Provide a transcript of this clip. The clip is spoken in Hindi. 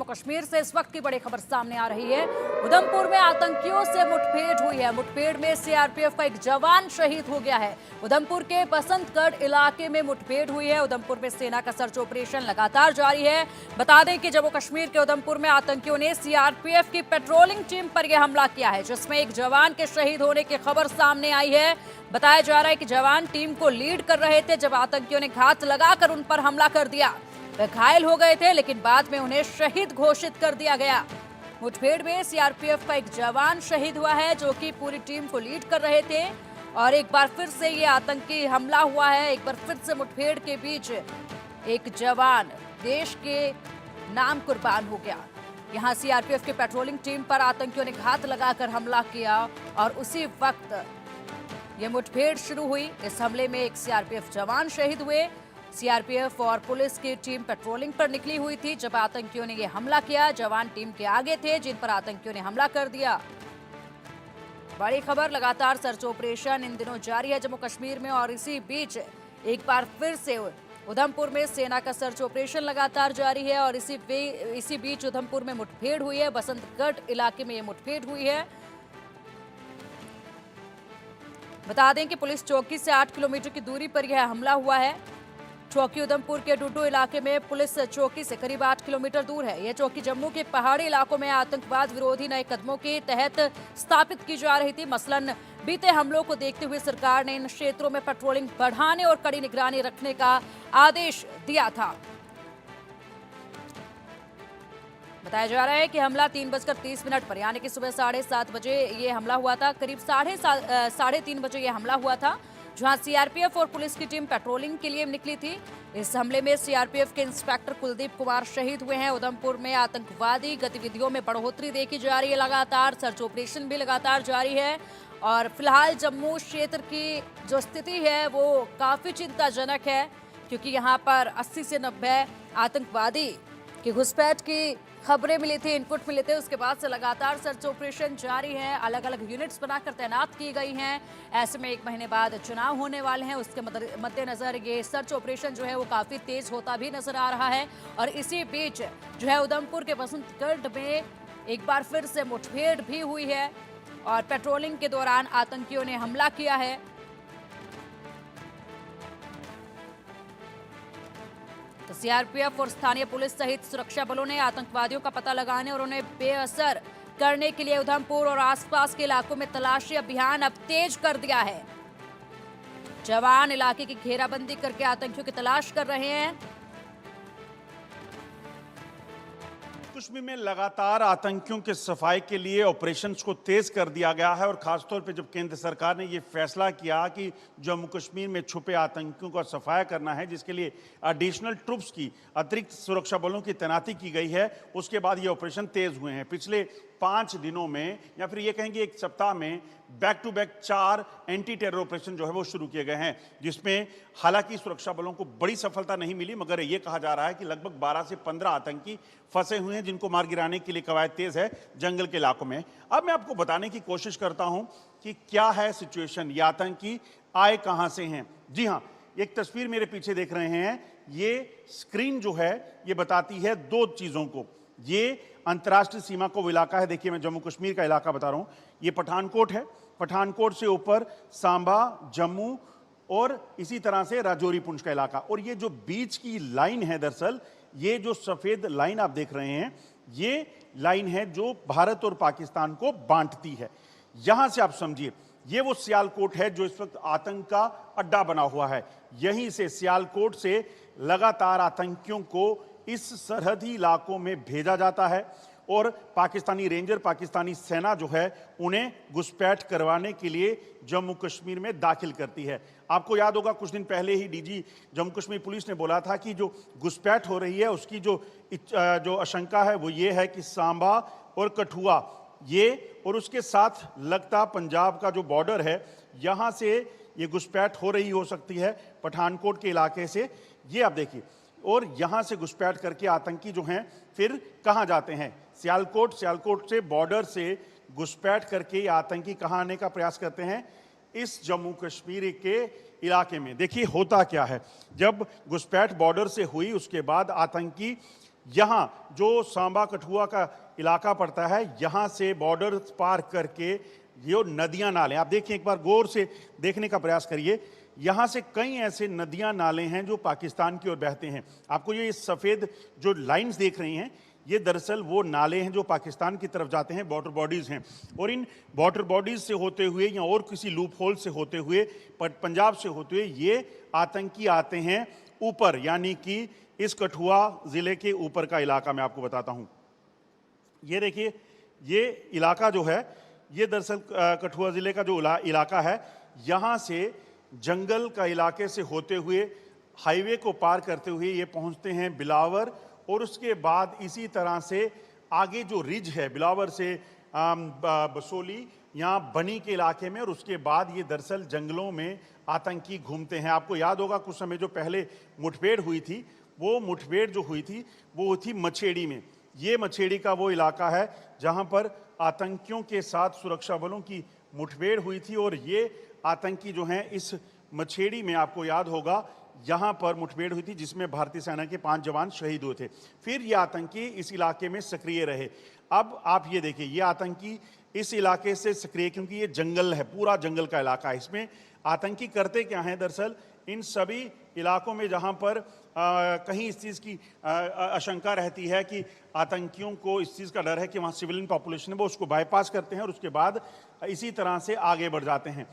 जम्मू कश्मीर से इस वक्त की बड़ी खबर सामने आ रही है। उधमपुर में आतंकियों से मुठभेड़ हुई है। मुठभेड़ में सीआरपीएफ का एक जवान शहीद हो गया है। उधमपुर के बसंतगढ़ इलाके में मुठभेड़ हुई है। उधमपुर में सेना का सर्च ऑपरेशन लगातार जारी है। बता दें कि जम्मू कश्मीर के उधमपुर में आतंकियों ने सीआरपीएफ की पेट्रोलिंग टीम पर यह हमला किया है, जिसमें एक जवान के शहीद होने की खबर सामने आई है। बताया जा रहा है कि जवान टीम को लीड कर रहे थे जब आतंकियों ने घात लगाकर उन पर हमला कर दिया। वे घायल हो गए थे, लेकिन बाद में उन्हें शहीद घोषित कर दिया गया। मुठभेड़ में सीआरपीएफ का एक जवान शहीद हुआ है, जो कि पूरी टीम को लीड कर रहे थे। और एक बार फिर से ये आतंकी हमला हुआ है। एक बार फिर से मुठभेड़ के बीच एक जवान देश के नाम कुर्बान हो गया। यहां सीआरपीएफ की पेट्रोलिंग टीम पर आतंकियों ने घात लगाकर हमला किया और उसी वक्त ये मुठभेड़ शुरू हुई। इस हमले में एक सीआरपीएफ जवान शहीद हुए। सीआरपीएफ और पुलिस की टीम पेट्रोलिंग पर निकली हुई थी जब आतंकियों ने यह हमला किया। जवान टीम के आगे थे, जिन पर आतंकियों ने हमला कर दिया। बड़ी खबर, लगातार सर्च ऑपरेशन इन दिनों जारी है जम्मू कश्मीर में। और इसी बीच एक बार फिर से उधमपुर में सेना का सर्च ऑपरेशन लगातार जारी है। और इसी बीच उधमपुर में मुठभेड़ हुई है। बसंतगढ़ इलाके में यह मुठभेड़ हुई है। बता दें कि पुलिस चौकी से 8 किलोमीटर की दूरी पर यह हमला हुआ है। चौकी उधमपुर के डुडू इलाके में पुलिस चौकी से करीब 8 किलोमीटर दूर है। यह चौकी जम्मू के पहाड़ी इलाकों में आतंकवाद विरोधी नए कदमों के तहत स्थापित की जा रही थी। मसलन बीते हमलों को देखते हुए सरकार ने इन क्षेत्रों में पेट्रोलिंग बढ़ाने और कड़ी निगरानी रखने का आदेश दिया था। बताया जा रहा है कि हमला 3:30 पर यानी कि सुबह 7:30 बजे ये हमला हुआ था। करीब 3:30 बजे ये हमला हुआ था, जहां सीआरपीएफ और पुलिस की टीम पेट्रोलिंग के लिए निकली थी। इस हमले में सीआरपीएफ के इंस्पेक्टर कुलदीप कुमार शहीद हुए हैं। उधमपुर में आतंकवादी गतिविधियों में बढ़ोतरी देखी जा रही है। लगातार सर्च ऑपरेशन भी लगातार जारी है। और फिलहाल जम्मू क्षेत्र की जो स्थिति है वो काफी चिंताजनक है, क्योंकि यहाँ पर 80 से 90 आतंकवादी की घुसपैठ की खबरें मिली थी, इनपुट मिले थे। उसके बाद से लगातार सर्च ऑपरेशन जारी है। अलग अलग यूनिट्स बनाकर तैनात की गई हैं। ऐसे में 1 महीने बाद चुनाव होने वाले हैं, उसके मद्देनजर ये सर्च ऑपरेशन जो है वो काफी तेज होता भी नजर आ रहा है। और इसी बीच जो है उधमपुर के बसंतगढ़ में एक बार फिर से मुठभेड़ भी हुई है और पेट्रोलिंग के दौरान आतंकियों ने हमला किया है। तो सीआरपीएफ और स्थानीय पुलिस सहित सुरक्षा बलों ने आतंकवादियों का पता लगाने और उन्हें बेअसर करने के लिए उधमपुर और आसपास के इलाकों में तलाशी अभियान अब तेज कर दिया है। जवान इलाके की घेराबंदी करके आतंकियों की तलाश कर रहे हैं। कश्मीर में लगातार आतंकियों के सफाई के लिए ऑपरेशंस को तेज कर दिया गया है। और खासतौर पे जब केंद्र सरकार ने ये फैसला किया कि जम्मू कश्मीर में छुपे आतंकियों का सफाया करना है, जिसके लिए एडिशनल ट्रुप्स की, अतिरिक्त सुरक्षा बलों की तैनाती की गई है, उसके बाद ये ऑपरेशन तेज हुए हैं। पिछले 5 दिनों में या फिर ये कहेंगे 1 सप्ताह में back to back 4 anti terror operation जो है वो शुरू किए गए हैं, जिसमें हालांकि सुरक्षा बलों को बड़ी सफलता नहीं मिली, मगर ये कहा जा रहा है कि लगभग 12 से 15 आतंकी फंसे हुए हैं, जिनको मार गिराने के लिए कवायद तेज है जंगल के इलाकों में। अब मैं आपको बताने की कोशिश करता हूं कि क्या है सिचुएशन, ये आतंकी आए कहां से हैं। जी हां, एक तस्वीर मेरे पीछे देख रहे हैं, ये स्क्रीन जो है ये बताती है 2 चीजों को। ये अंतर्राष्ट्रीय सीमा को इलाका है, देखिए मैं जम्मू कश्मीर का इलाका बता रहा हूं। ये पठानकोट है, पठानकोट से ऊपर सांबा, जम्मू और इसी तरह से राजौरी पुंछ का इलाका। और ये जो बीच की लाइन है, दरअसल ये जो सफेद लाइन आप देख रहे हैं, ये लाइन है जो भारत और पाकिस्तान को बांटती है। यहां से आप समझिए, ये वो सियालकोट है जो इस वक्त आतंक का अड्डा बना हुआ है। यहीं से, सियालकोट से लगातार आतंकियों को इस सरहदी इलाकों में भेजा जाता है और पाकिस्तानी रेंजर, पाकिस्तानी सेना जो है उन्हें घुसपैठ करवाने के लिए जम्मू कश्मीर में दाखिल करती है। आपको याद होगा कुछ दिन पहले ही डीजी जम्मू कश्मीर पुलिस ने बोला था कि जो घुसपैठ हो रही है उसकी जो आशंका है वो ये है कि सांबा और कठुआ ये और उसके साथ लगता पंजाब का जो बॉर्डर है, यहाँ से ये घुसपैठ हो रही हो सकती है पठानकोट के इलाके से। ये आप देखिए, और यहाँ से घुसपैठ करके आतंकी जो हैं फिर कहाँ जाते हैं, सियालकोट से बॉर्डर से घुसपैठ करके आतंकी कहाँ आने का प्रयास करते हैं, इस जम्मू कश्मीर के इलाके में। देखिए होता क्या है, जब घुसपैठ बॉर्डर से हुई उसके बाद आतंकी यहाँ जो सांबा कठुआ का इलाका पड़ता है, यहाँ से बॉर्डर पार करके ये नदियां नाले, आप देखिए एक बार गौर से देखने का प्रयास करिए, यहाँ से कई ऐसे नदियां नाले हैं जो पाकिस्तान की ओर बहते हैं। आपको ये सफ़ेद जो लाइंस देख रही हैं, ये दरअसल वो नाले हैं जो पाकिस्तान की तरफ जाते हैं, वाटर बॉडीज़ हैं। और इन वाटर बॉडीज़ से होते हुए या और किसी लूप होल से होते हुए, पंजाब से होते हुए ये आतंकी आते हैं ऊपर, यानी कि इस कठुआ ज़िले के ऊपर का इलाका मैं आपको बताता हूँ। ये देखिए, ये इलाका जो है, ये दरअसल कठुआ ज़िले का जो इलाका है, यहाँ से जंगल का इलाके से होते हुए हाईवे को पार करते हुए ये पहुँचते हैं बिलावर, और उसके बाद इसी तरह से आगे जो रिज है बिलावर से बसोली, यहाँ बनी के इलाके में, और उसके बाद ये दरअसल जंगलों में आतंकी घूमते हैं। आपको याद होगा कुछ समय जो पहले मुठभेड़ हुई थी, वो मुठभेड़ जो हुई थी वो थी मछेड़ी में। ये मछेड़ी का वो इलाका है जहाँ पर आतंकियों के साथ सुरक्षा बलों की मुठभेड़ हुई थी, और ये आतंकी जो हैं इस मछेड़ी में, आपको याद होगा, यहाँ पर मुठभेड़ हुई थी जिसमें भारतीय सेना के 5 जवान शहीद हुए थे। फिर ये आतंकी इस इलाके में सक्रिय रहे। अब आप ये देखिए, ये आतंकी इस इलाके से सक्रिय, क्योंकि ये जंगल है, पूरा जंगल का इलाका है। इसमें आतंकी करते क्या हैं, दरअसल इन सभी इलाकों में जहाँ पर कहीं इस चीज़ की आशंका रहती है कि आतंकियों को इस चीज़ का डर है कि वहाँ सिविलियन पॉपुलेशन है, वो उसको बाईपास करते हैं और उसके बाद इसी तरह से आगे बढ़ जाते हैं।